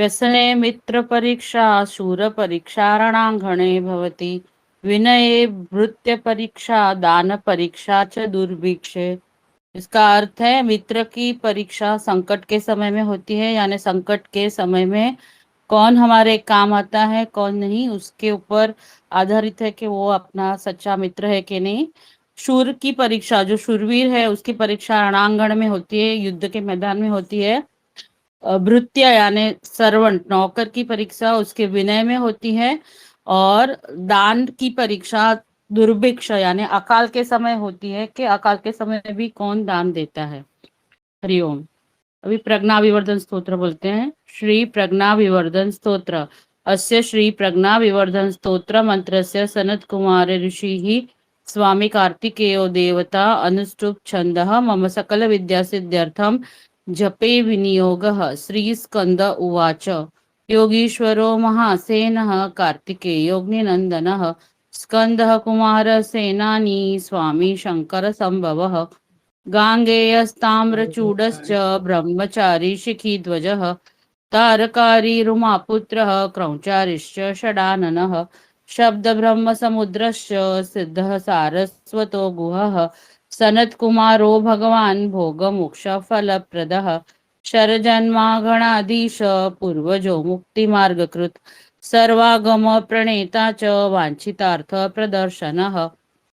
व्यसने मित्रपरीक्षा शूरपरीक्षा रणाङ्गणे भवति। विनये भृत्यपरीक्षा दानपरीक्षा च दुर्भिक्षे। इसका अर्थ है मित्र की परीक्षा संकट के समय में होती है, यानी संकट के समय में कौन हमारे काम आता है कौन नहीं, उसके ऊपर आधारित है कि वो अपना सच्चा मित्र है कि नहीं। शूर की परीक्षा, जो शूरवीर है उसकी परीक्षा रणांगण में होती है, युद्ध के मैदान में होती है। भृत्य यानी सर्वंट नौकर की परीक्षा उसके विनय में होती है। और दान की परीक्षा दुर्भिक्ष यानी अकाल के समय होती है, कि अकाल के समय में भी कौन दान देता है। हरिओम। अभी प्रज्ञा विवर्धन स्तोत्र बोलते हैं। श्री प्रज्ञा विवर्धन स्तोत्र। अस्य श्री प्रज्ञा विवर्धन स्तोत्र मंत्रस्य सनत कुमार ऋषि स्वामी कार्तिकेयो देवता अनुष्टुप छंदः मम सकल विद्या सिद्ध्यर्थम जपे विनियोगः। श्री स्कंद उवाच। योगीश्वरो महासेनः कार्तिकेयोऽग्निनन्दनः स्कंदः कुमारसेनानी स्वामी शंकर संभवः। गाङ्गेयस्ताम्रचूडश्च ब्रह्मचारी शिखीध्वजः तारकारी रुमापुत्रः क्रौचारिश्च षडाननः शब्दब्रह्मसमुद्रश्च सिद्धः सारस्वतो गुहः सनत्कुमारो भगवान् भोगमोक्षफलप्रदः शरजन्मागणाधीश पूर्वजो मुक्तिमार्गकृत् सर्वागमप्रणेता च वाञ्छितार्थप्रदर्शनः।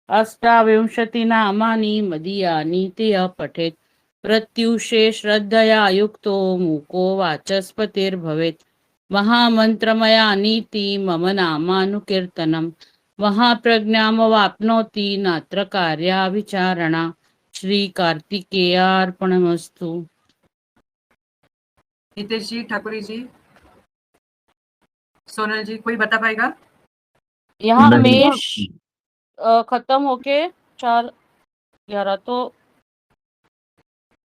अष्टाविंशतिनामानि मदीयानि ते पठेत् प्रत्युषे श्रद्धया युक्तो मूको वाचस्पतिर्भवेत्। महामन्त्रमयानीति मम नामानुकीर्तनम् महाप्रज्ञामवाप्नोति नात्र कार्या विचारणा। श्री कार्तिकेयार्पणमस्तु। हितेश जी, ठाकुरी जी, सोनल जी, कोई बता पाएगा? यहाँ मेष खत्म होके 4-11, तो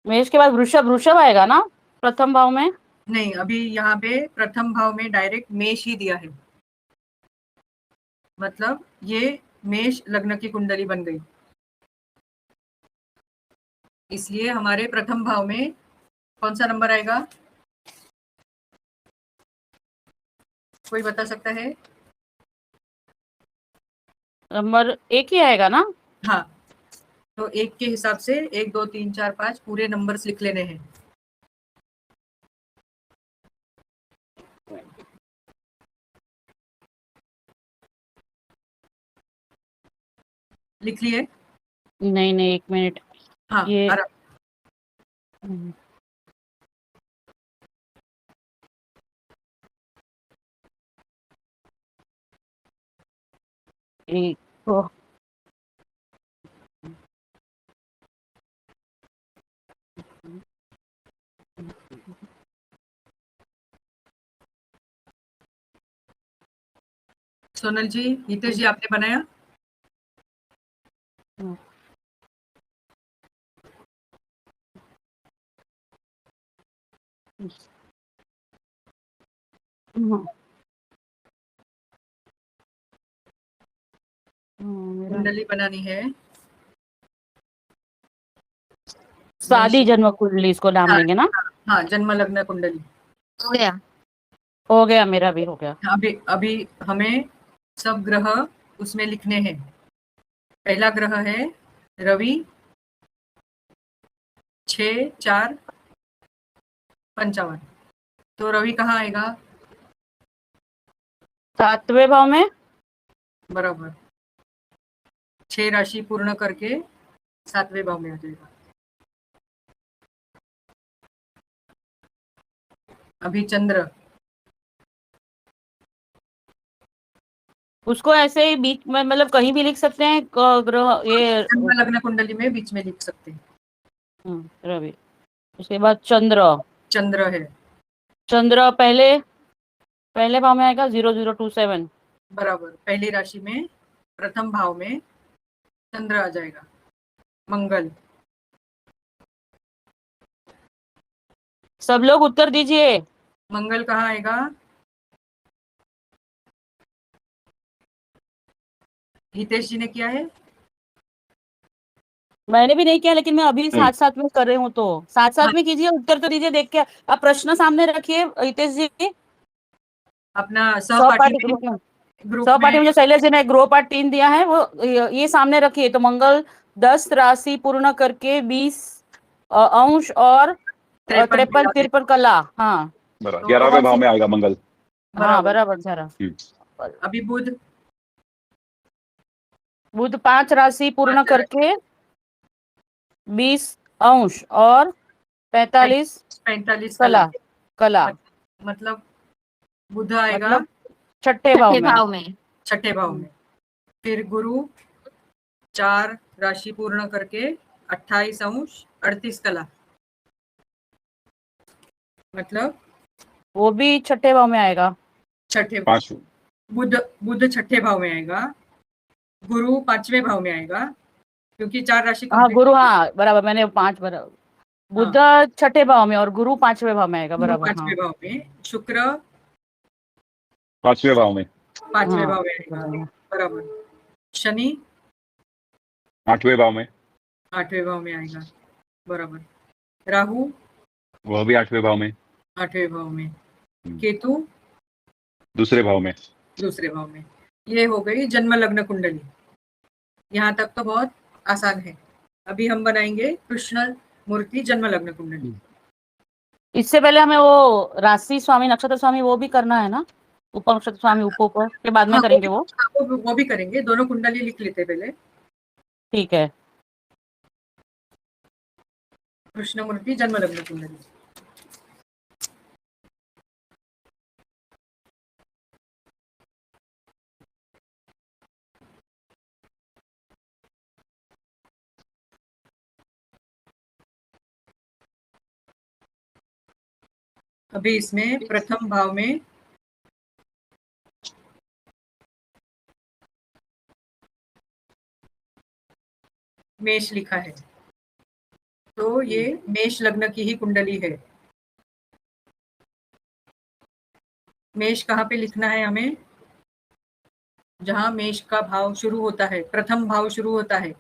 मेष के बाद वृषभ, वृषभ आएगा ना प्रथम भाव में? नहीं, अभी यहाँ पे प्रथम भाव में डायरेक्ट मेष ही दिया है, मतलब ये मेष लग्न की कुंडली बन गई, इसलिए हमारे प्रथम भाव में कौन सा नंबर आएगा? कोई बता सकता है? नंबर 1 ही आएगा ना? हाँ, तो 1 के हिसाब से 1 2 3 4 5 पूरे नंबर्स लिख लेने हैं। लिख लिए? नहीं नहीं, 1 मिनट। हाँ, ये आराम। एक तो सोनल जी, हितेश जी, आपने बनाया? कुंडली बनानी है, शादी जन्म कुंडली इसको नाम हाँ, देंगे ना? हाँ, जन्म लग्न कुंडली हो गया, मेरा भी हो गया। अभी हमें सब ग्रह उसमें लिखने हैं। पहला ग्रह है रवि, 6 4 55, तो रवि कहाँ आएगा? 7वें भाव में। बराबर, 6 राशि पूर्ण करके 7वें भाव में आ जाएगा। अभी चंद्र, उसको ऐसे ही बीच में, मतलब कहीं भी लिख सकते हैं ग्रह ये। जन्म लग्न कुंडली में बीच में लिख सकते हैं। रवि, उसके बाद चंद्र। चंद्र है, चंद्र पहले भाव में आएगा 0027। बराबर, पहली राशि में प्रथम भाव में चंद्र आ जाएगा। मंगल, सब लोग उत्तर दीजिए। मंगल कहाँ आएगा? हितेश जी ने किया है? मैंने भी नहीं किया, लेकिन मैं अभी नहीं। साथ साथ में कर रही हूँ, तो साथ साथ हाँ। में कीजिए, उत्तर तो दीजिए देख के। आप प्रश्न सामने रखिए हितेश जी। अपना सहपाठी सहपाठी में ग्रुप में सहपाठी में जो शैलेश जी ने गृह पाठ 3 दिया है, वो ये सामने रखिए। तो मंगल 10 राशि पूर्ण करके 20 अंश और 53 53 53 कला। हाँ बराबर, तो 11वें भाव में आएगा मंगल। हाँ बराबर। बराबर जरा। अभी बुध बुध 5 राशि पूर्ण 5 करके 20 अंश और 45 45 कला। कला। कला मतलब बुध आएगा मतलब छठे भाव छठे में। भाव में। छठे भाव में। फिर गुरु 4 राशि पूर्ण करके 28 अंश 38 कला, मतलब वो भी छठे भाव में आएगा। छठे 5 बुध छठे भाव में आएगा, गुरु 5वें भाव में आएगा, क्योंकि 4 राशि हाँ कंप्लीट। गुरु, हाँ बराबर, मैंने 5 बराबर। बुध छठे भाव में और गुरु 5वें भाव में आएगा, गुरु बराबर। 5वें हाँ भाव में, शुक्र 5वें भाव में, 5वें हाँ भाव में आएगा, बराबर। शनि 8वें भाव में, 8वें भाव में आएगा, बराबर। राहु वह भी 8वें भाव में, 8वें भाव में। केतु दूसरे भाव में। दूसरे भाव में। ये हो गई जन्म लग्न कुंडली। यहाँ तक तो बहुत आसान है। अभी हम बनाएंगे कृष्ण मूर्ति जन्म लग्न कुंडली। इससे पहले हमें वो राशि स्वामी, नक्षत्र स्वामी, वो भी करना है ना? उप नक्षत्र स्वामी, उप के बाद में हाँ, करेंगे वो। वो भी करेंगे। दोनों कुंडली लिख लेते पहले। ठीक है। कृष्ण मूर्ति जन्म लग्न कुंडली। अभी इसमें प्रथम भाव में मेष लिखा है, तो ये मेष लग्न की ही कुंडली है। मेष कहाँ पे लिखना है हमें? जहां मेष का भाव शुरू होता है, प्रथम भाव शुरू होता है,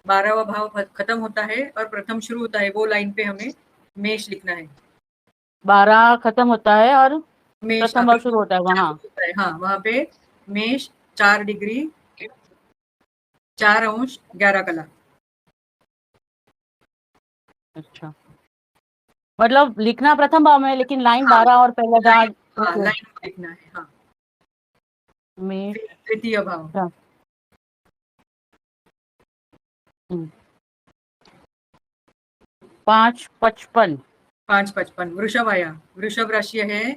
12वां भाव खत्म होता है और प्रथम शुरू होता है, वो लाइन पे हमें मेष लिखना है। 12 खत्म होता है और मेष प्रथम भाव शुरू होता है वहाँ। हाँ, वहां पे मेष 4 डिग्री 4 अंश 11 कला। अच्छा, मतलब लिखना प्रथम भाव में, लेकिन लाइन हाँ, 12 और पहला जहाँ हाँ, लाइन लिखना है। हाँ, में तृतीय भाव 5-55। 5-55 वृषभ आया। वृषभ राशि है,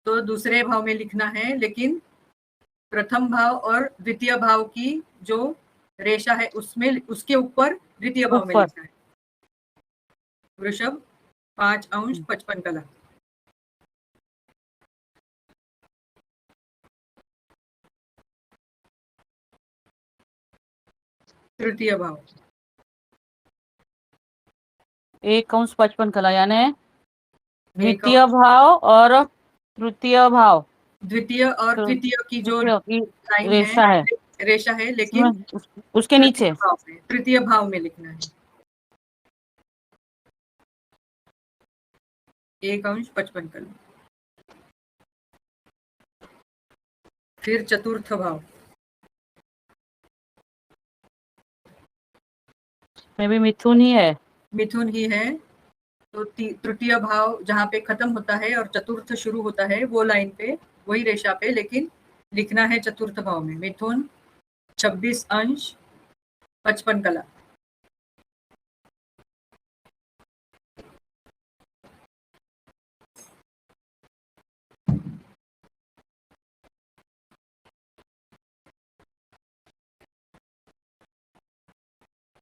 तो दूसरे भाव में लिखना है, लेकिन प्रथम भाव और द्वितीय भाव की जो रेशा है उसमें, उसके ऊपर द्वितीय भाव में ऊपर लिखना है। वृषभ 5 अंश 55 कला। तृतीय भाव 1 अंश 55 कला, यानी द्वितीय भाव और तृतीय भाव, द्वितीय और तृतीय की जो की लाइन रेशा है, रेशा है, लेकिन उसके नीचे तृतीय भाव में लिखना है। 1 अंश 55 कला। फिर चतुर्थ भाव में भी मिथुन ही है। मिथुन ही है, तो तृतीय भाव जहाँ पे खत्म होता है और चतुर्थ शुरू होता है, वो लाइन पे, वही रेशा पे, लेकिन लिखना है चतुर्थ भाव में। मिथुन 26 अंश 55 कला।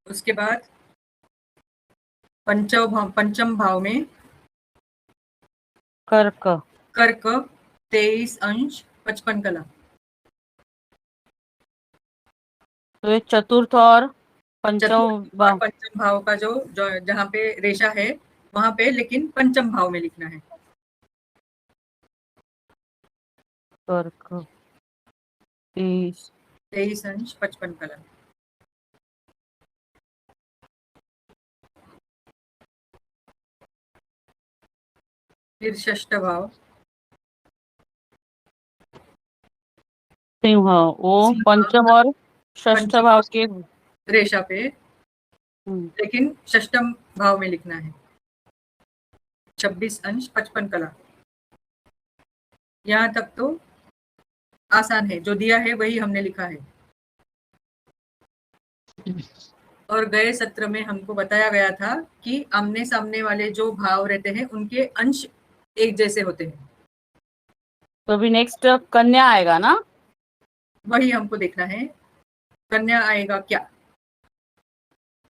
उसके बाद पंचम भाव में कर्क कर्क 23 अंश 55 कला। तो ये चतुर्थ और पंचम भाव, पंचम भाव का जो जहाँ पे रेशा है वहां पे, लेकिन पंचम भाव में लिखना है। कर्क 23 23 अंश 55 कला। फिर षष्ठ भाव, सिंह, वो सिंह पंचम और षष्ठ पंचम भाव के। रेशा पे, हम्म, लेकिन षष्टम भाव में लिखना है। 26 अंश 55 कला। यहाँ तक तो आसान है, जो दिया है वही हमने लिखा है। और गए सत्र में हमको बताया गया था कि आमने सामने वाले जो भाव रहते हैं उनके अंश एक जैसे होते हैं। तो अभी नेक्स्ट कन्या आएगा ना? वही हमको देखना है, कन्या आएगा क्या।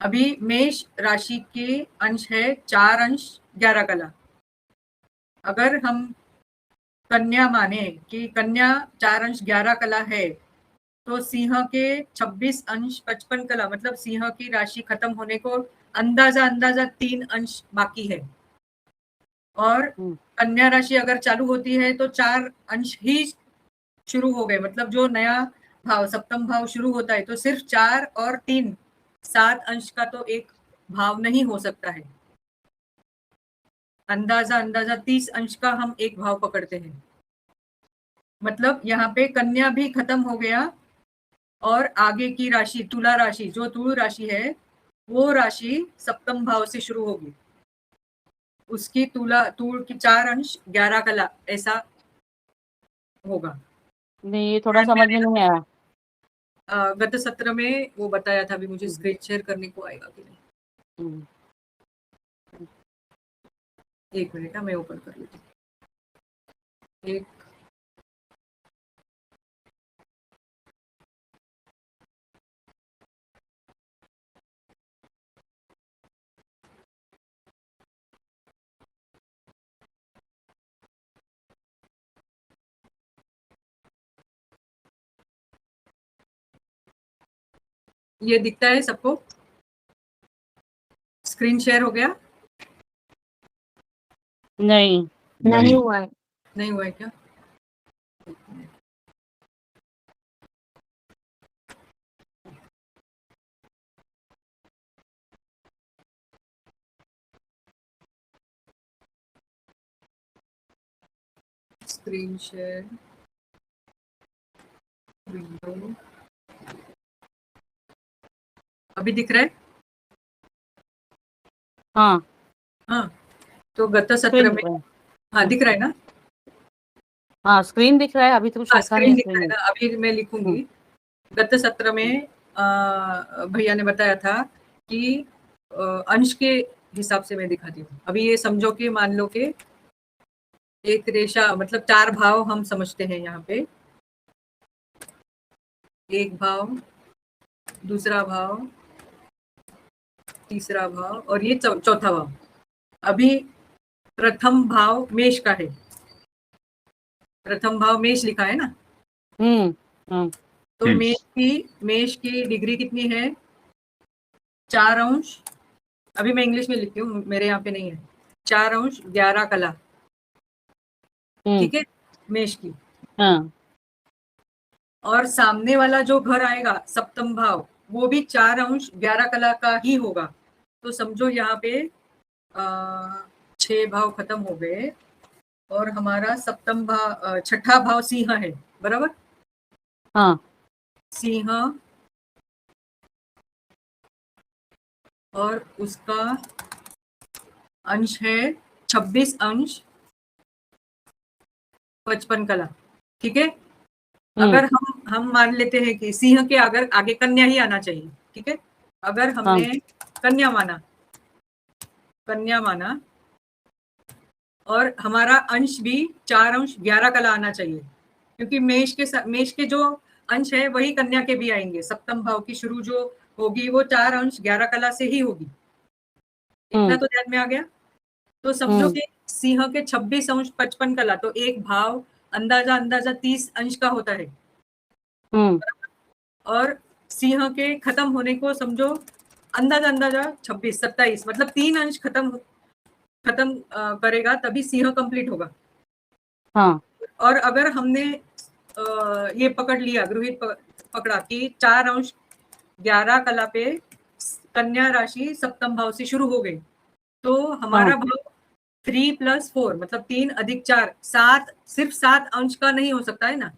अभी मेष राशि के अंश है 4 अंश 11 कला। अगर हम कन्या माने कि कन्या 4 अंश 11 कला है, तो सिंह के 26 अंश 55 कला, मतलब सिंह की राशि खत्म होने को अंदाजा 3 अंश बाकी है। और कन्या राशि अगर चालू होती है तो 4 अंश ही शुरू हो गए, मतलब जो नया भाव सप्तम भाव शुरू होता है तो सिर्फ 4 और 3 7 अंश का तो एक भाव नहीं हो सकता है। अंदाजा 30 अंश का हम एक भाव पकड़ते हैं। मतलब यहाँ पे कन्या भी खत्म हो गया और आगे की राशि तुला राशि, जो तुल राशि है वो राशि सप्तम भाव से शुरू होगी। उसकी तुल की 4 अंश 11 कला ऐसा होगा। नहीं, ये थोड़ा समझ में नहीं आया। गत सत्र में वो बताया था, अभी मुझे स्क्रीन शेयर करने को आएगा कि नहीं। हम्म, एक मिनट, मैं ओपन कर लेती हूँ। एक ये दिखता है सबको? स्क्रीन शेयर हो गया? नहीं, नहीं हुआ है। नहीं हुआ है क्या? स्क्रीन शेयर विंडो अभी दिख रहा है? हाँ, हाँ, तो गत सत्र में, हाँ दिख रहा है ना? हाँ स्क्रीन दिख रहा है, अभी तो कुछ हाँ लिखा स्क्रीन नहीं दिख रहा है स्क्रीन ना, अभी मैं लिखूंगी। गत सत्र में भैया ने बताया था कि अंश के हिसाब से मैं दिखाती हूँ। अभी ये समझो कि मान लो कि एक रेशा, मतलब 4 भाव हम समझते हैं यहाँ पे। एक भाव, दूसरा भाव, तीसरा भाव और ये चौथा भाव। अभी प्रथम भाव मेष का है, प्रथम भाव मेष लिखा है ना। तो मेष की डिग्री कितनी है? 4 अंश, अभी मैं इंग्लिश में लिखती हूँ, मेरे यहाँ पे नहीं है। 4 अंश 11 कला, ठीक है, मेष की। हाँ, और सामने वाला जो घर आएगा सप्तम भाव, वो भी 4 अंश 11 कला का ही होगा। तो समझो यहाँ पे 6 भाव खत्म हो गए और हमारा सप्तम भाव, छठा भाव सिंह है, बराबर? हाँ, सिंह और उसका अंश है 26 अंश 55 कला, ठीक है। अगर हम मान लेते हैं कि सिंह के अगर आगे कन्या ही आना चाहिए, ठीक है। अगर हमने कन्या माना और हमारा अंश भी 4 अंश 11 कला आना चाहिए, क्योंकि मेष के जो अंश है वही कन्या के भी आएंगे। सप्तम भाव की शुरू जो होगी वो 4 अंश 11 कला से ही होगी। इतना तो ध्यान में आ गया। तो समझो कि सिंह के 26 अंश 55 कला, तो एक भाव अंदाजा 30 अंश का होता है। और सिंह के खत्म होने को समझो अंदाजा 26 27, मतलब 3 अंश खत्म करेगा तभी सिंह कंप्लीट होगा। हाँ, और अगर हमने ये पकड़ लिया, गृहित पकड़ा कि 4 अंश 11 कला पे कन्या राशि सप्तम भाव से शुरू हो गई, तो हमारा भाव 3 + 4 मतलब 3 + 4 7, सिर्फ 7 अंश का नहीं हो सकता है ना।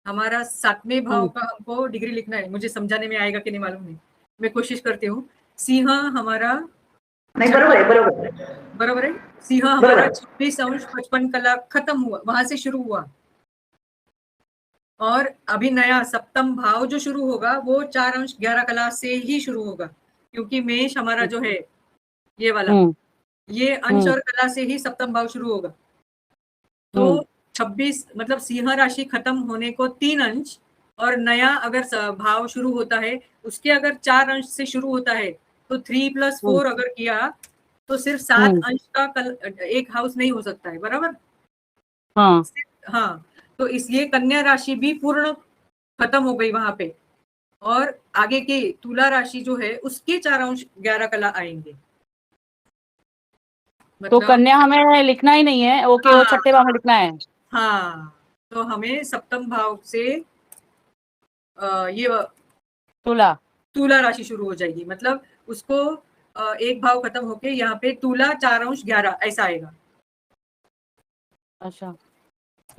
हमारा 7वें भाव का हमको डिग्री लिखना है। मुझे समझाने में आएगा कि नहीं मालूम नहीं, मैं कोशिश करती हूँ। सिंह हमारा नहीं, बरोबर है, बरोबर है। बराबर है। सिंह हमारा 26 अंश 55 कला खत्म हुआ, वहां से शुरू हुआ। और अभी नया सप्तम भाव जो शुरू होगा वो 4 अंश 11 कला से ही शुरू होगा, क्योंकि मेष हमारा जो है ये वाला, ये अंश और कला से ही सप्तम भाव शुरू होगा। तो 26 मतलब सिंह राशि खत्म होने को 3 अंश, और नया अगर भाव शुरू होता है उसके अगर 4 अंश से शुरू होता है, तो 3 + 4 अगर किया तो सिर्फ 7 अंश का एक हाउस नहीं हो सकता है, बराबर। हाँ, तो इसलिए कन्या राशि भी पूर्ण खत्म हो गई वहां पे, और आगे की तुला राशि जो है उसके 4 अंश 11 कला आएंगे। तो मतलब कन्या हमें लिखना ही नहीं है, वो केवल हाँ, छठे भाव में लिखना है। हाँ, तो हमें सप्तम भाव से ये तुला राशि शुरू हो जाएगी, मतलब उसको एक भाव खत्म होके यहाँ पे तुला 4 अंश 11 ऐसा आएगा। अच्छा,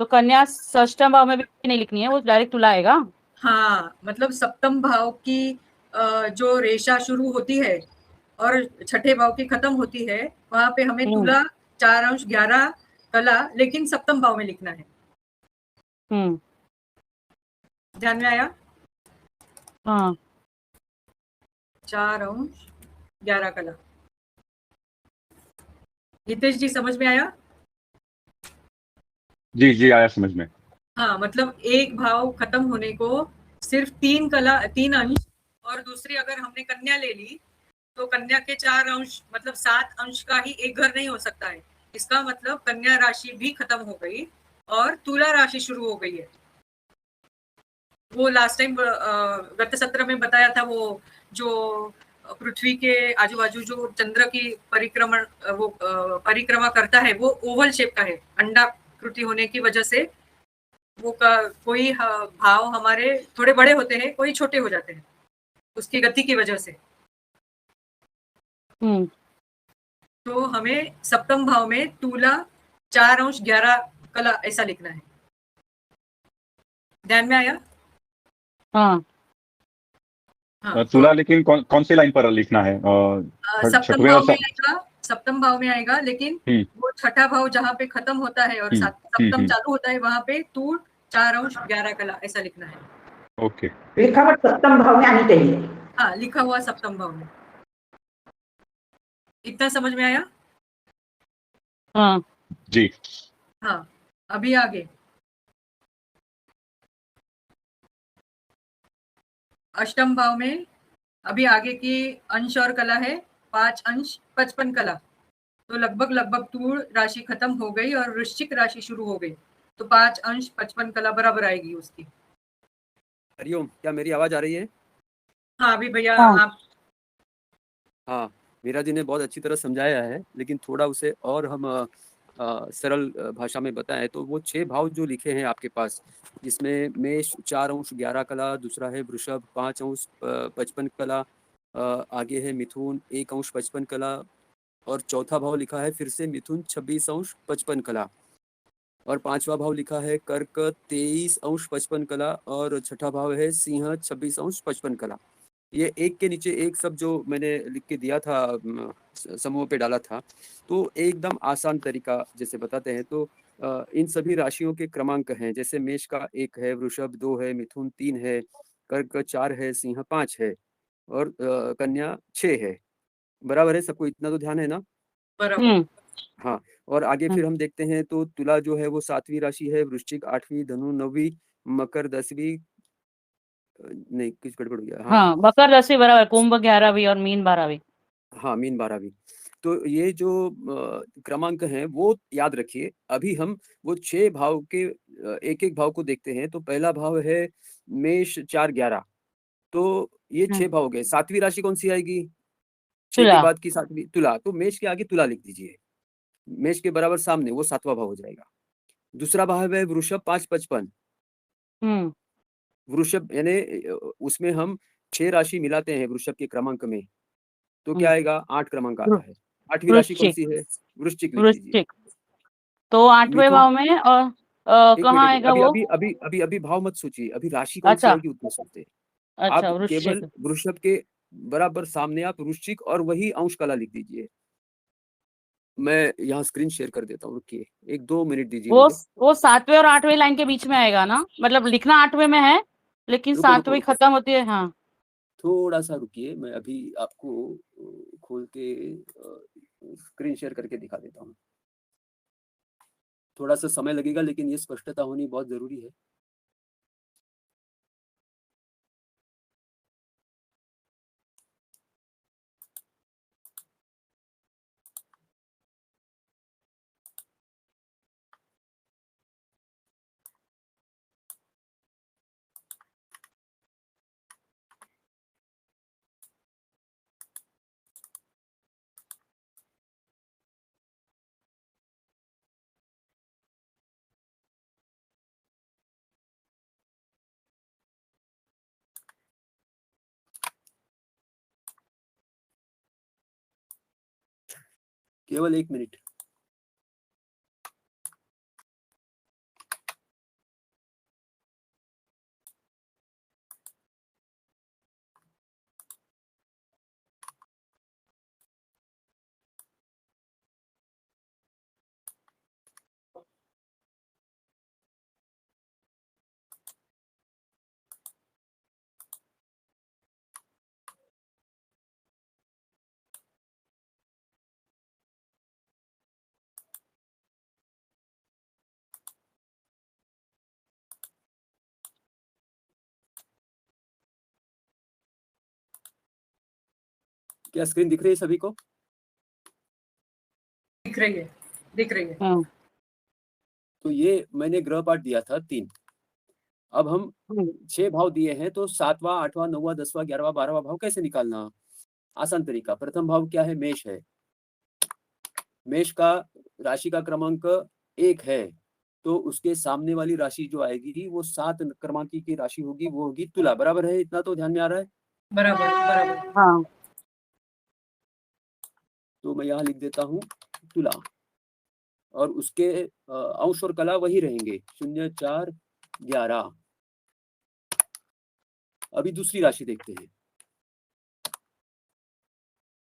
तो कन्या षष्ठम भाव में भी नहीं लिखनी है, वो डायरेक्ट तुला आएगा। हाँ, मतलब सप्तम भाव की जो रेशा शुरू होती है और छठे भाव की खत्म होती है, वहां पे हमें तुला 4 अंश 11 कला लेकिन सप्तम भाव में लिखना है। ध्यान में आया? हाँ, 4 अंश 11 कला। हितेश जी समझ में आया? जी जी आया समझ में। हाँ, मतलब एक भाव खत्म होने को सिर्फ 3 अंश, और दूसरी अगर हमने कन्या ले ली तो कन्या के 4 अंश मतलब 7 अंश का ही एक घर नहीं हो सकता है। इसका मतलब कन्या राशि भी खत्म हो गई और तुला राशि शुरू हो गई है। वो लास्ट टाइम गत सत्र में बताया था, वो जो पृथ्वी के आजू बाजू जो चंद्र की परिक्रमा करता है वो ओवल शेप का है, अंडाकृति होने की वजह से वो कोई भाव हमारे थोड़े बड़े होते हैं, कोई छोटे हो जाते हैं उसकी गति की वजह से। तो हमें सप्तम भाव में तुला 4 अंश 11 कला ऐसा लिखना है। ध्यान में आया? हाँ, तुला लेकिन कौन सी लाइन पर लिखना है? सप्तम भाव में आएगा, सप्तम भाव में आएगा, लेकिन वो छठा भाव जहाँ पे खत्म होता है और सप्तम चालू होता है वहां पे तू 4 अंश 11 कला ऐसा लिखना है। ओके, लिखा हुआ सप्तम भाव में आनी चाहिए। हाँ, लिखा हुआ सप्तम भाव में। इतना समझ में आया? हाँ जी। हाँ, अभी आगे अष्टम भाव में अभी आगे की अंश और कला है 5 अंश 55 कला, तो लगभग तूल राशि खत्म हो गई और वृश्चिक राशि शुरू हो गई, तो 5 अंश 55 कला बराबर आएगी उसकी। हरिओम, क्या मेरी आवाज आ रही है? हाँ, अभी भैया आप। हाँ, मीरा जी ने बहुत अच्छी तरह समझाया है, लेकिन थोड़ा उसे और हम सरल भाषा में बताएं तो वो 6 भाव जो लिखे हैं आपके पास, जिसमें मेष 4 अंश 11 कला, दूसरा है वृषभ 5 अंश 55 कला, आगे है मिथुन 1 अंश 55 कला, और चौथा भाव लिखा है फिर से मिथुन 26 अंश 55 कला, और 5वां भाव लिखा है कर्क 23 अंश 55 कला, और छठा भाव है सिंह 26 अंश 55 कला। ये एक के नीचे एक सब जो मैंने लिख के दिया था, समूह पे डाला था, तो एकदम आसान तरीका जैसे बताते हैं तो इन सभी राशियों के क्रमांक हैं, जैसे मेष का 1 है, वृषभ 2 है, मिथुन 3 है, कर्क 4 है, सिंह 5 है, और कन्या 6 है। बराबर है? सबको इतना तो ध्यान है ना? बराबर। हाँ, और आगे फिर हम देखते हैं तो तुला जो है वो 7वीं राशि है, वृश्चिक 8वीं, धनु 9वीं, मकर 10वीं, नहीं कुछ गड़बड़ हो गया। हाँ, मकर 10वीं बराबर, कुंभ 11वीं और मीन 12वीं। हाँ, मीन 12वीं। तो ये जो क्रमांक हैं वो याद रखिए। अभी हम वो 6 भाव के एक-एक भाव को देखते हैं। तो पहला भाव है मेष 4 11, तो ये 6 भाव हो गए। 7वीं राशि कौन-सी आएगी? 6 के तुला। बाद की 7वीं तुला, तो मेष के आगे तुला लिख दीजिए। मेष के बराबर सामने वो 7वां भाव हो जाएगा। दूसरा भाव है वृषभ 5 55। वृषभ यानी उसमें हम 6 राशि मिलाते हैं वृषभ के क्रमांक में, तो क्या आएगा? 8 क्रमांक आता है। 8वीं राशि कौन वृश्चिक। सी है? वृश्चिक लिख दीजिए। वृश्चिक तो 8वें मिथुन, भाव में और एक कहाँ मिनट, आएगा अभी वो? अभी अभी अभी अभी भाव मत सोचिए, अभी राशि कौन सी अच्छा आएगी उतना सोचते हैं। अच्छा, आप केवल वृश्चिक। वृषभ के बराबर सामने आप वृश्चिक और वही अंश कला लिख दीजिए। मैं यहाँ स्क्रीन शेयर कर देता हूँ, रुकिए 1-2 मिनट दीजिए वो मुझे। वो 7वें और 8वें लाइन के बीच में आएगा ना? मतलब लिखना 8वें में है, लेकिन रुको रुको 7वीं रुको, खत्म होती है। हाँ थोड़ा सा रुकिए, मैं अभी आपको खोल के स्क्रीन शेयर करके दिखा देता हूँ। थोड़ा सा समय लगेगा, लेकिन ये स्पष्टता होनी बहुत जरूरी है। केवल 1 मिनट। क्या स्क्रीन दिख रही है सभी को? दिख रही है, दिख रही है। हाँ। तो ये मैंने ग्रह पाठ दिया था 3। अब हम 6 भाव दिए हैं, तो 7वां, 8वां, 9वां, 10वां, 11वां, 12वां भाव कैसे निकालना? आसान तरीका। प्रथम भाव क्या है? मेष है। मेष का राशि का क्रमांक 1 है, तो उसके सामने वाली राशि जो आएगी वो 7 क्रमांक की राशि होगी, वो होगी तुला। बराबर है? इतना तो ध्यान में आ रहा है? बराबर बराबर। हाँ तो मैं यहाँ लिख देता हूँ तुला, और उसके अंश और कला वही रहेंगे 0, 4, 11। अभी दूसरी राशि देखते हैं,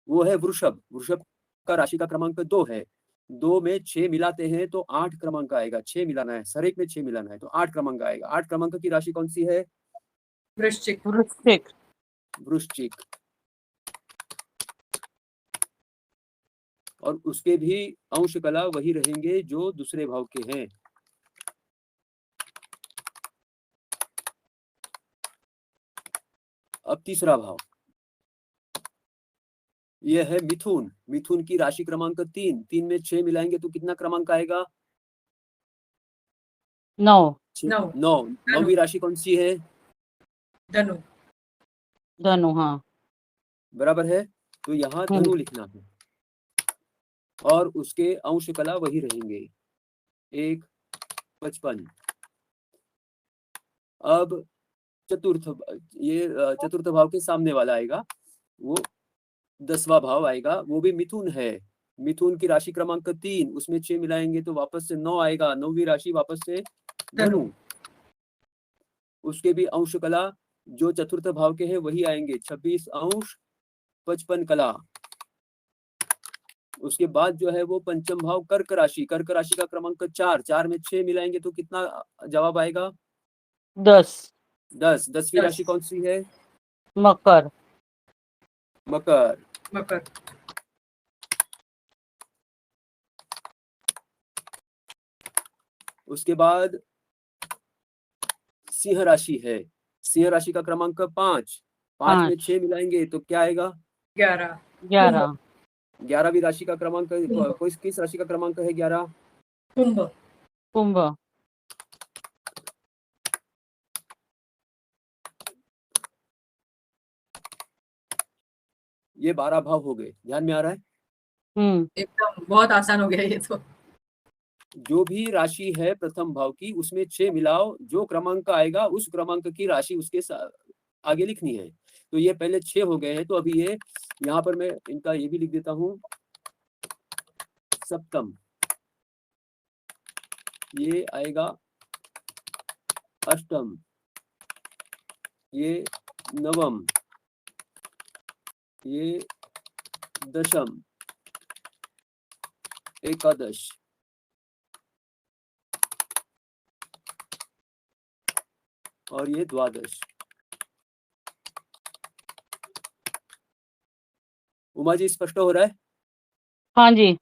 वो है वृषभ। वृषभ का राशि का क्रमांक 2 है। 2 में 6 मिलाते हैं तो 8 क्रमांक आएगा। 6 मिलाना है, हर एक में 6 मिलाना है, तो 8 क्रमांक आएगा। 8 क्रमांक की राशि कौन सी है? वृश्चिक। वृश्चिक। वृश्चिक। और उसके भी अंश कला वही रहेंगे जो दूसरे भाव के हैं। अब तीसरा भाव, यह है मिथुन। मिथुन की राशि क्रमांक 3। 3 में 6 मिलाएंगे तो कितना क्रमांक आएगा? 9। 9। 9। 9वीं राशि कौन सी है? धनु। धनु। हाँ। बराबर है? तो यहाँ धनु लिखना है, और उसके अंश कला वही रहेंगे 1, 55। अब चतुर्थ, ये चतुर्थ भाव के सामने वाला आएगा, वो 10वां भाव आएगा, वो भी मिथुन है। मिथुन की राशि क्रमांक 3, उसमें 6 मिलाएंगे तो वापस से 9 आएगा। 9वीं राशि वापस से धनु। उसके भी अंश कला जो चतुर्थ भाव के हैं वही आएंगे, 26 अंश, 55 कला। उसके बाद जो है वो पंचम भाव कर्क राशि। कर्क राशि का क्रमांक 4। 4 में 6 मिलाएंगे तो कितना जवाब आएगा? 10। 10। 10वीं 10। राशि कौन सी है? मकर। मकर। मकर। उसके बाद सिंह राशि है। सिंह राशि का क्रमांक 5। 5 में 6 मिलाएंगे तो क्या आएगा? 11। 11। 11वीं राशि का क्रमांक, कोई किस राशि का क्रमांक है 11? कुंभ। कुंभ। ये 12 भाव हो गए। ध्यान में आ रहा है? एकदम बहुत आसान हो गया ये तो। जो भी राशि है प्रथम भाव की, उसमें 6 मिलाओ, जो क्रमांक आएगा उस क्रमांक की राशि उसके आगे लिखनी है। तो ये पहले 6 हो गए हैं, तो अभी ये यहाँ पर मैं इनका ये भी लिख देता हूँ, सप्तम, ये आएगा अष्टम, ये नवम, ये दशम, एकादश, और ये द्वादश। उमा जी, स्पष्ट हो रहा है? हाँ जी।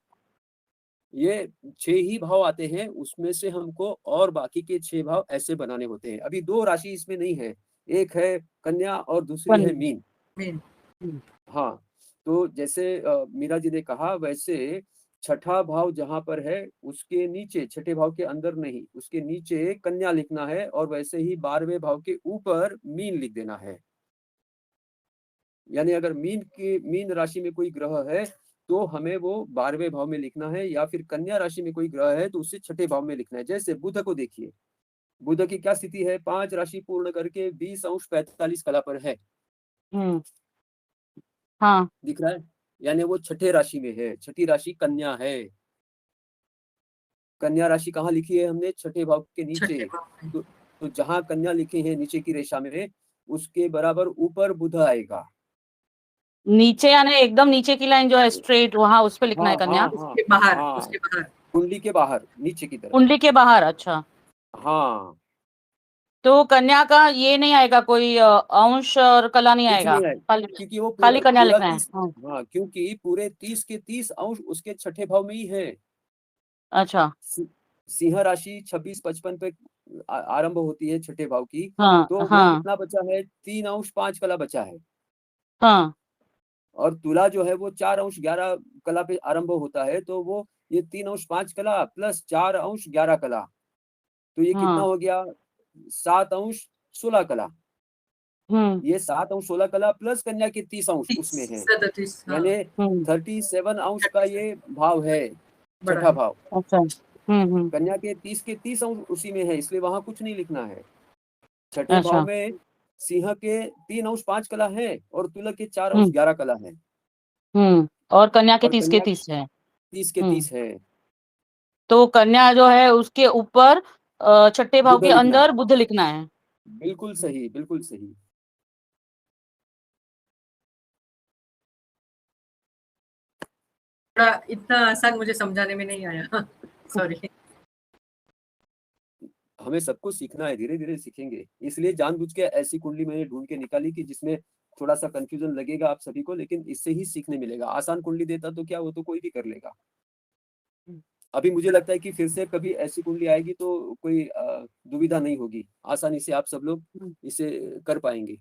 ये 6 ही भाव आते हैं, उसमें से हमको और बाकी के 6 भाव ऐसे बनाने होते हैं। अभी 2 राशि इसमें नहीं है, एक है कन्या और दूसरी है मीन। मीन। हाँ, तो जैसे मीरा जी ने कहा, वैसे छठा भाव जहां पर है उसके नीचे, छठे भाव के अंदर नहीं, उसके नीचे कन्या लिखना है, और वैसे ही 12वें भाव के ऊपर मीन लिख देना है। यानी अगर मीन राशि में कोई ग्रह है तो हमें वो 12वें भाव में लिखना है, या फिर कन्या राशि में कोई ग्रह है तो उसे छठे भाव में लिखना है। जैसे बुध को देखिए, बुध की क्या स्थिति है? 5 राशि पूर्ण करके 20 अंश 45 कला पर है, हाँ। दिख रहा है? यानी वो छठे राशि में है, छठी राशि कन्या है। कन्या राशि कहाँ लिखी है हमने? छठे भाव के नीचे। छठे भाव में। तो जहां कन्या लिखी है नीचे की रेखा में, उसके बराबर ऊपर बुध आएगा। नीचे यानी एकदम नीचे की लाइन जो है स्ट्रेट, वहां उस पे लिखना है कन्या। उसके बाहर, हाँ, उसके बाहर, कुंडली के बाहर, नीचे की तरफ। कुंडली के बाहर, अच्छा। हाँ, तो कन्या का ये नहीं आएगा, कोई अंश और कला नहीं कुछ आएगा, नहीं है, खाली क्योंकि वो खाली कन्या पूरा लिखना है। 30, हाँ, क्योंकि पूरे 30 के 30 अंश उसके छठे भाव में ही है। अच्छा। सिंह राशि 26-55 पे आरंभ होती है छठे भाव की, हाँ तो वो हाँ कितना बचा है? 3 अंश 5 कला बचा है। हाँ। और तुला जो है वो 4 अंश 11 कला पे आरंभ होता है, तो वो ये 3 अंश 5 कला प्लस 4 अंश 11 कला, तो ये कितना हाँ। हो गया? 7 अंश 16 कला। ये 7 अंश 16 कला प्लस कन्या के 30 अंश उसमें है, 37, हाँ, यानी 37 अंश का ये भाव है, बड़ा छठा है। भाव। अच्छा। कन्या के 30 के 30 अंश उसी में है, इसलिए वहां कुछ नहीं लिखना है। छठे अच्छा। भाव में सिंह के 3 अंश 5 कला है, और तुला के 4 अंश हम्म 11 कला है, और कन्या के और 30 के कन्या 30 है। 30 के हम्म 30 है। तो कन्या जो है उसके ऊपर छठे भाव बुध के लिखना है, अंदर बुध लिखना है। बिल्कुल सही, बिल्कुल सही। थोड़ा इतना आसान मुझे समझाने में नहीं आया, सॉरी। हमें सबको सीखना है, धीरे धीरे सीखेंगे, इसलिए जानबूझ के ऐसी कुंडली मैंने ढूंढ के निकाली कि जिसमें थोड़ा सा कंफ्यूजन लगेगा आप सभी को, लेकिन इससे ही सीखने मिलेगा। आसान कुंडली देता तो क्या, वो तो कोई भी कर लेगा। अभी मुझे लगता है कि फिर से कभी ऐसी कुंडली आएगी तो कोई दुविधा नहीं होगी, आसानी से आप सब लोग इसे कर पाएंगे।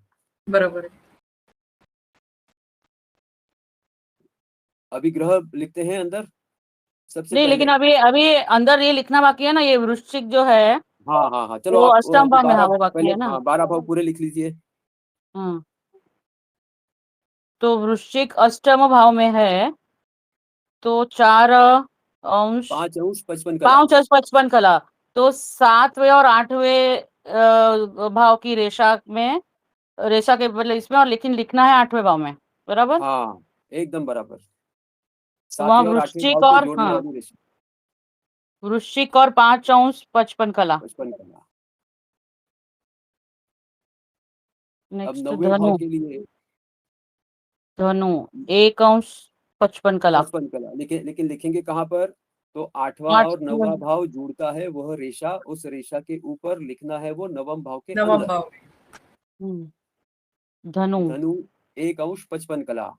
बराबर है। अभी ग्रह लिखते हैं अंदर सबसे नहीं, पहले। लेकिन अभी अभी अंदर ये लिखना बाकी है ना, ये वृश्चिक जो है हाँ हाँ हाँ, चलो वो आप अष्टम भाव में, हाँ 12 वो बाकी पहले, है ना। हाँ 12 भाव पूरे लिख लीजिए। हाँ, तो वृश्चिक अष्टम भाव में है, तो 4 अंश 5 अंश 55 कला। 5 अंश 55 कला, तो 7वें और 8वें भाव की रेशा में, रेशा के मतलब इसमें, और लेकिन लिखना है 8वें भाव में, बराबर। हाँ, एकदम बराबर। तो वहां 7वें और 8वें भाव वृश्चिक को और, जोड़ने हाँ, वाली रेशा वृश्चिक और 5 अंश 55 कला। 55 कला। अब नेक्स्ट 9वें भाव धनु। के लिए धनु 1 अंश 55 कला। 55 कला लेकिन लिखेंगे कहाँ पर? तो 8वां और 9वां भाव जुड़ता है वह रेशा, उस रेशा के ऊपर लिखना है वो नवम भाव के नवम अंदर। भाव में। धनु। धनु 1 अंश 55 कला।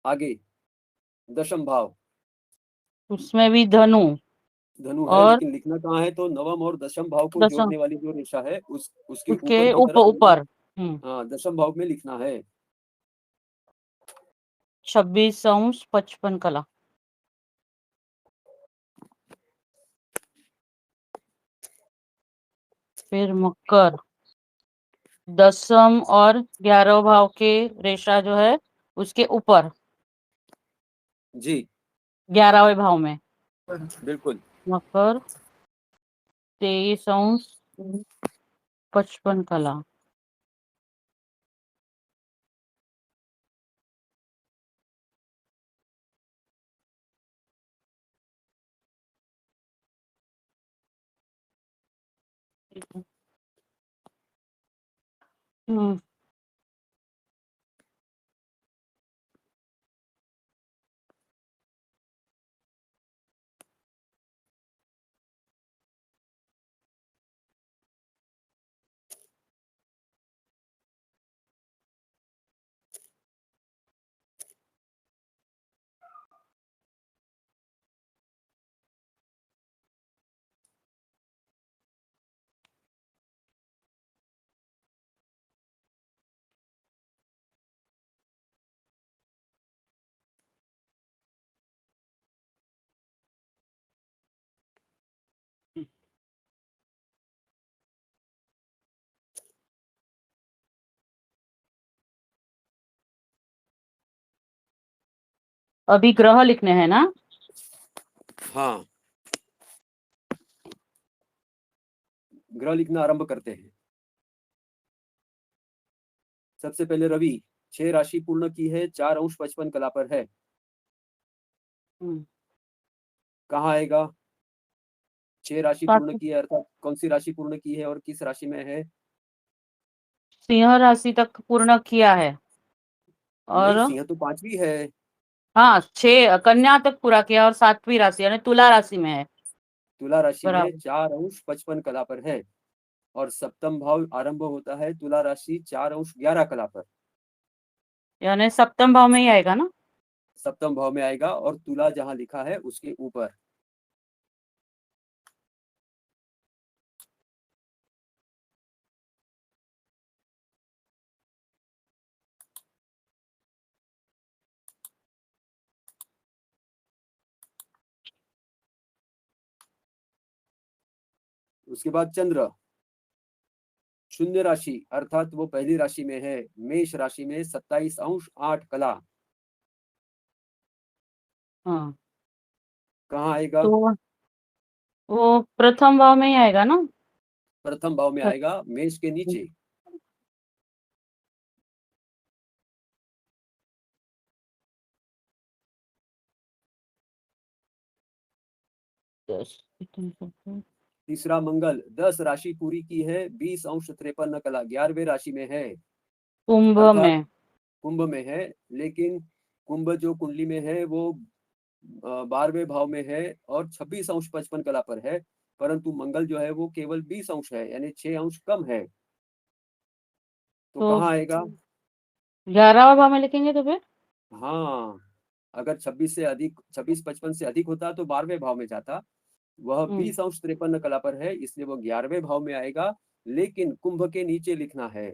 आगे दशम भाव, उसमें भी धनु धनु है, और लेकिन लिखना कहाँ है? तो नवम और दशम भाव को दशम, जोड़ने वाली जो रेशा है उसके उसके ऊपर की ऊपर तरफ, ऊपर हाँ, दशम भाव में लिखना है। 26 अंश 55 कला। फिर मकर, दसम और 11वें भाव के रेशा जो है उसके ऊपर जी 11वें भाव में। बिल्कुल। मकर 23 अंश 55 कला। हम्म अभी ग्रह लिखने हैं ना? हाँ, ग्रह लिखना आरंभ करते हैं। सबसे पहले रवि 6 राशि पूर्ण की है, 4 अंश 55 कला पर है। हम्म, कहाँ आएगा? 6 राशि पूर्ण सात- की है अर्थात कौन सी राशि पूर्ण की है और किस राशि में है? सिंह राशि तक पूर्ण किया है नहीं, और सिंह तो 5वीं है। हाँ 6 कन्या तक पूरा किया और 7वीं राशि यानी तुला राशि में है। तुला राशि में बराबर। 4 अंश 55 कला पर है और सप्तम भाव आरंभ होता है तुला राशि 4 अंश 11 कला पर। यानी सप्तम भाव में ही आएगा ना? सप्तम भाव में आएगा और तुला जहां लिखा है उसके ऊपर। उसके बाद चंद्र शून्य राशि अर्थात वो पहली राशि में है, मेष राशि में 27 अंश 8 कला। हाँ कहाँ आएगा? तो वो प्रथम भाव में ही आएगा ना? प्रथम भाव में आएगा, मेष के नीचे। तीसरा मंगल 10 राशि पूरी की है, 20 अंश 53 कला, 11वें राशि में है कुंभ अर्थात में। कुंभ में है। लेकिन कुंभ जो कुंडली में है वो 12वें भाव में है और 26 अंश 55 कला पर है, परंतु मंगल जो है वो केवल 20 अंश है यानी 6 अंश कम है। तो तो कहाँ आएगा? 11वां भाव में लिखेंगे तो फिर हाँ, अगर 26 से अधिक 26 55 से अधिक होता तो 12वें भाव में जाता। वह हम्म 20 अंश 53 कला पर है, इसलिए वो 11वें भाव में आएगा, लेकिन कुंभ के नीचे लिखना है।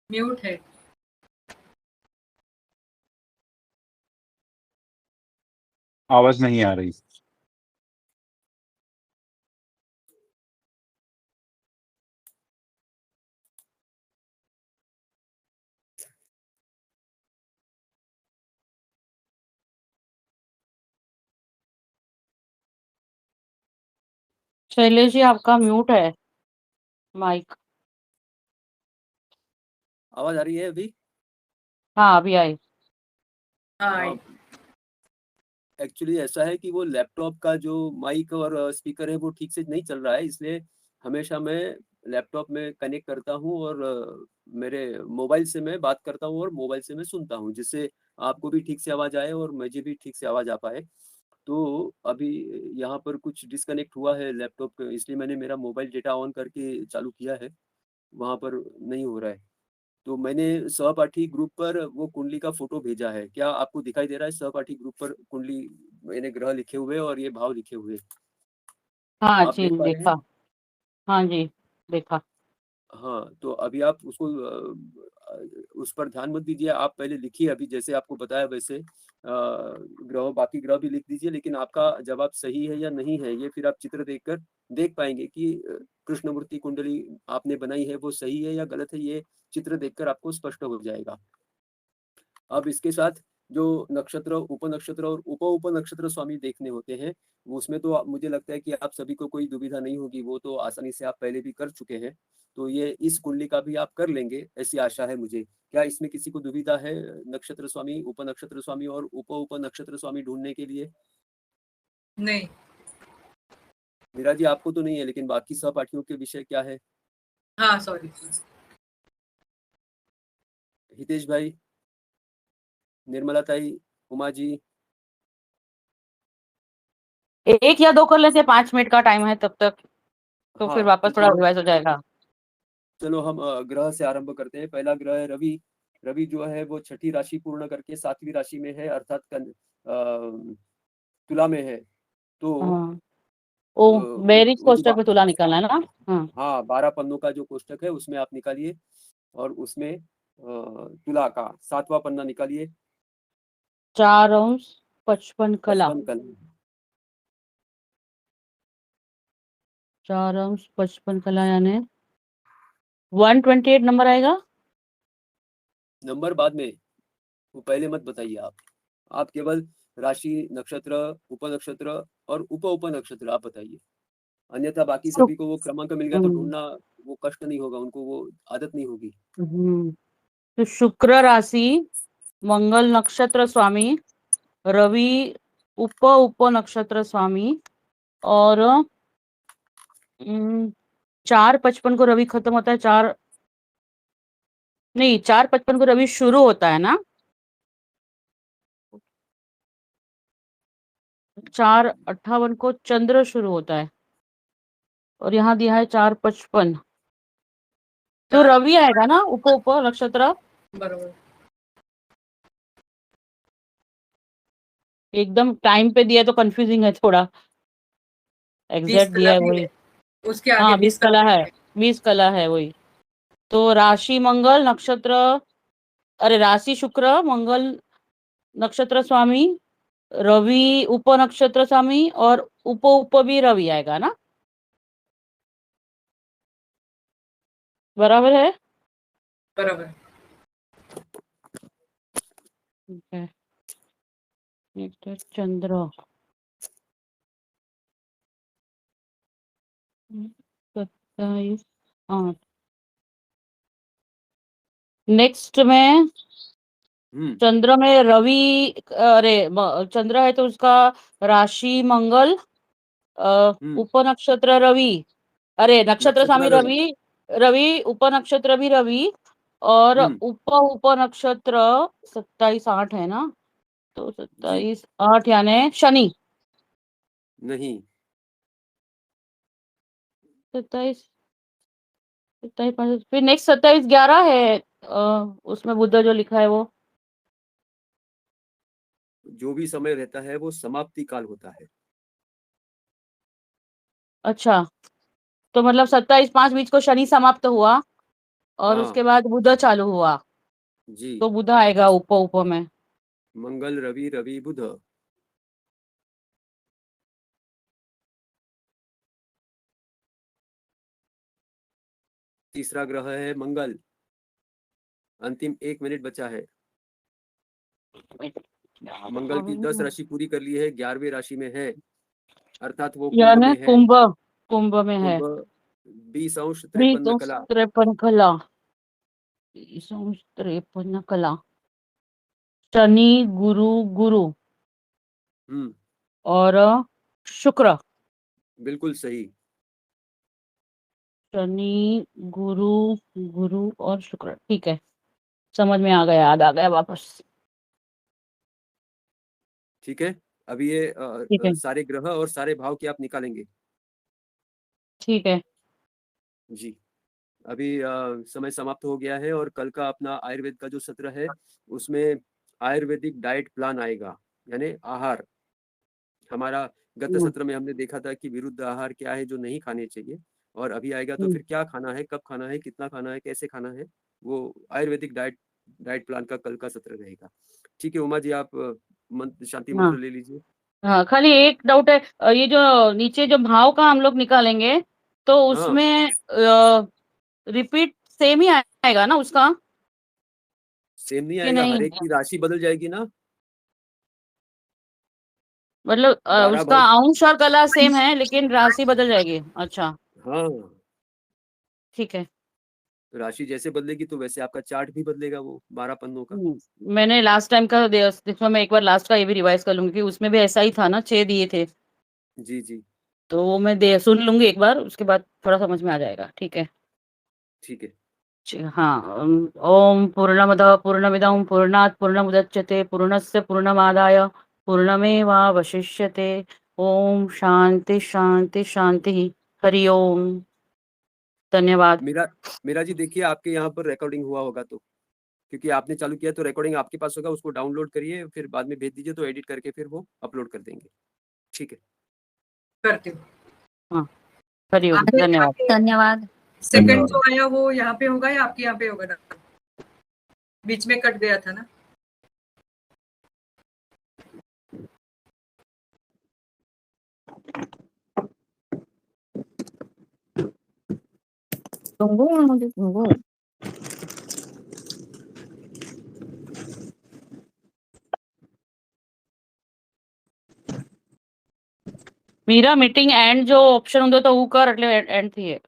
म्यूट है। आवाज नहीं आ रही। शैलेश जी आपका म्यूट है माइक। आवाज आ रही है अभी? हाँ अभी आई। हाँ, एक्चुअली ऐसा है कि वो लैपटॉप का जो माइक और स्पीकर है वो ठीक से नहीं चल रहा है, इसलिए हमेशा मैं लैपटॉप में कनेक्ट करता हूँ और मेरे मोबाइल से मैं बात करता हूँ और मोबाइल से मैं सुनता हूँ, जिससे आपको भी ठीक से आवाज आए और मुझे भी ठीक से आवाज आ पाए। तो अभी यहाँ पर कुछ डिस्कनेक्ट हुआ है लैपटॉप, इसलिए मैंने मेरा मोबाइल डेटा ऑन करके चालू किया है, वहाँ पर नहीं हो रहा है। तो मैंने सहपाठी ग्रुप पर वो कुंडली का फोटो भेजा है, क्या आपको दिखाई दे रहा है सहपाठी ग्रुप पर कुंडली, मैंने ग्रह लिखे हुए और ये भाव लिखे हुए, हाँ आप जी देख पा रहे हैं? देखा। हाँ जी देखा। हाँ, तो अभी आप उसको उस पर ध्यान मत दीजिए, आप पहले लिखिए अभी जैसे आपको बताया वैसे ग्रह, बाकी ग्रह भी लिख दीजिए, लेकिन आपका जवाब सही है या नहीं है ये फिर आप चित्र देखकर देख पाएंगे कि कृष्णमूर्ति कुंडली आपने बनाई है वो सही है या गलत है, ये चित्र देखकर आपको स्पष्ट हो जाएगा। अब इसके साथ जो नक्षत्र, उपनक्षत्र और उप उपनक्षत्र स्वामी देखने होते हैं, वो उसमें तो मुझे लगता है कि आप सभी को कोई दुविधा नहीं होगी, वो तो आसानी से आप पहले भी कर चुके हैं, तो ये इस कुंडली का भी आप कर लेंगे ऐसी आशा है मुझे। क्या इसमें किसी को दुविधा है नक्षत्र स्वामी, उपनक्षत्र स्वामी और उप उपनक्षत्र स्वामी ढूंढने के लिए? नहीं। मीरा जी आपको तो नहीं है, लेकिन बाकी सहपाठियों के विषय क्या है? हाँ सॉरी। हितेश भाई, निर्मला ताई, उमा जी? एक या दो कर लेते हैं, 5 मिनट का टाइम है तब तक, तो फिर हाँ, वापस तो थोड़ा चलो रिवाइज हो जाएगा। चलो हम ग्रह से आरंभ करते हैं। पहला ग्रह है रवि। रवि जो है वो छठी राशि पूर्ण करके 7वीं राशि में है, अर्थात तुला में है। तो हाँ ओ बेरीज वो जो कोष्टक में तुला निकालना है ना। हाँ हाँ 12 पन्नों का जो कोष्टक है उसमें आप निकालिए और उसमें तुला का 7वां पन्ना निकालिए। 4 अंश 55 कला। 55 कल 4 अंश 55 कला यानी 128 नंबर आएगा। नंबर बाद में, वो पहले मत बताइए आप केवल राशि, नक्षत्र, उपनक्षत्र और उप उपनक्षत्र आप बताइए, अन्यथा बाकी तो सभी को वो क्रमांक मिल गया तो ढूंढना वो कष्ट नहीं होगा, उनको वो आदत नहीं होगी। तो शुक्र राशि, मंगल नक्षत्र स्वामी, रवि उप नक्षत्र स्वामी, और 4:55 को रवि खत्म होता है। 4 नहीं 4:55 को रवि शुरू होता है ना। 4:58 को चंद्र शुरू होता है और यहाँ दिया है 4:55, तो चार रवि आएगा ना उप नक्षत्र। बरोबर। एकदम टाइम पे दिया तो कंफ्यूजिंग है थोड़ा, 20 एग्जैक्ट दिया कला है भी वही। है उसके आगे, हाँ 20 कला है, 20 कला है वही। तो राशि मंगल नक्षत्र, अरे राशि शुक्र मंगल नक्षत्र स्वामी, रवि उप नक्षत्र स्वामी, और उप भी रवि आएगा ना, बराबर है। बराबर। ठीक है, नेक्स्ट है चंद्र, 27/8। नेक्स्ट में चंद्र में रवि, अरे चंद्र है तो उसका राशि मंगल, उप नक्षत्र रवि, अरे नक्षत्र स्वामी नक्षत्र रवि, रवि उप नक्षत्र भी रवि, और उप नक्षत्र 27/8 है ना, तो जी 27/8 यानी शनि। नहीं, 27 27 फिर नेक्स्ट 27/11 है, उसमें बुध जो लिखा है वो। जो भी समय रहता है वो समाप्ति काल होता है। अच्छा, तो मतलब 27/5 बीच को शनि समाप्त हुआ, और हाँ उसके बाद बुध चालू हुआ जी, तो बुध आएगा उप उप में। मंगल रवि रवि बुध। तीसरा ग्रह है मंगल। अंतिम 1 मिनट बचा है। मंगल की 10 राशि पूरी कर ली है, 11वीं राशि में है, अर्थात वो कुंभ यानी में है। कुंभ, कुंभ में है। कुंभ 20 अंश 53 बीस कला। 53 कला, 53 कला। शनि, गुरु, गुरु हम्म, और शुक्र। बिल्कुल सही। शनि, गुरु, गुरु और शुक्र, ठीक है, समझ में आ गया, याद आ गया वापस। ठीक है, अभी ये ठीक है, सारे ग्रह और सारे भाव की आप निकालेंगे। ठीक है। जी, अभी समय समाप्त हो गया है और कल का अपना आयुर्वेद का जो सत्र है उसमें आयुर्वेदिक डाइट प्लान आएगा, यानी आहार। हमारा गत हम्म, सत्र में हमने देखा था कि विरुद्ध आहार क्या है जो नहीं खाने चाहिए, और अभी आएगा तो हम्म, फिर क्या खाना है, कब खाना है, कितना खाना है, कैसे खाना है, वो आयुर्वेदिक डाइट डाइट प्लान का कल का सत्र रहेगा। ठीक है उमा जी, आप मंत्र शांति हाँ मंत्र ले लीजिए। हाँ, खाली एक डाउट है, ये जो नीचे जो भाव का हम लोग निकालेंगे तो हाँ, उसमें रिपीट सेम ही आएगा ना उसका, सेम नहीं कि आएगा, नहीं? हर एक की राशि बदल जाएगी ना। मतलब 12 उसका भाव। अंश और कला सेम है लेकिन राशि बदल जाएगी। अच्छा, हाँ, ठीक है। तो राशि जैसे बदलेगी तो वैसे आपका चार्ट भी बदलेगा, वो 12 पन्नों का। मैंने लास्ट टाइम का देखो, मैं एक बार लास्ट का ये भी रिवाइज कर लूंगी कि उसमें भी ऐसा ही था ना, 6 दिए थे। जी जी, तो वो मैं दे सुन लूंगी एक बार, उसके बाद थोड़ा समझ में आ जाएगा। ठीक है। ठीक है। हाँ, ओम पूर्णमदः पूर्णमिदं पूर्णात् पूर्णमुदच्यते पूर्णस्य पूर्णमादाय पूर्णमेवावशिष्यते। ओम शांति शांति शांति। हरि ओम। धन्यवाद। मेरा मेरा जी देखिए, आपके यहाँ पर रिकॉर्डिंग हुआ होगा तो, क्योंकि आपने चालू किया तो रिकॉर्डिंग आपके पास होगा, उसको डाउनलोड करिए फिर बाद में भेज दीजिए तो एडिट करके फिर वो अपलोड कर देंगे। ठीक है, करती हूँ। हाँ, हरि ओम, आगे धन्यवाद। धन्यवाद। सेकंड जो आया वो यहाँ पे होगा या आपके यहाँ पे होगा ना? बीच में कट गया था ना। Tunggu. मीरा मीटिंग एंड जो ऑप्शन होंगे तो वो कर એટલે એન્ડ થઈએ।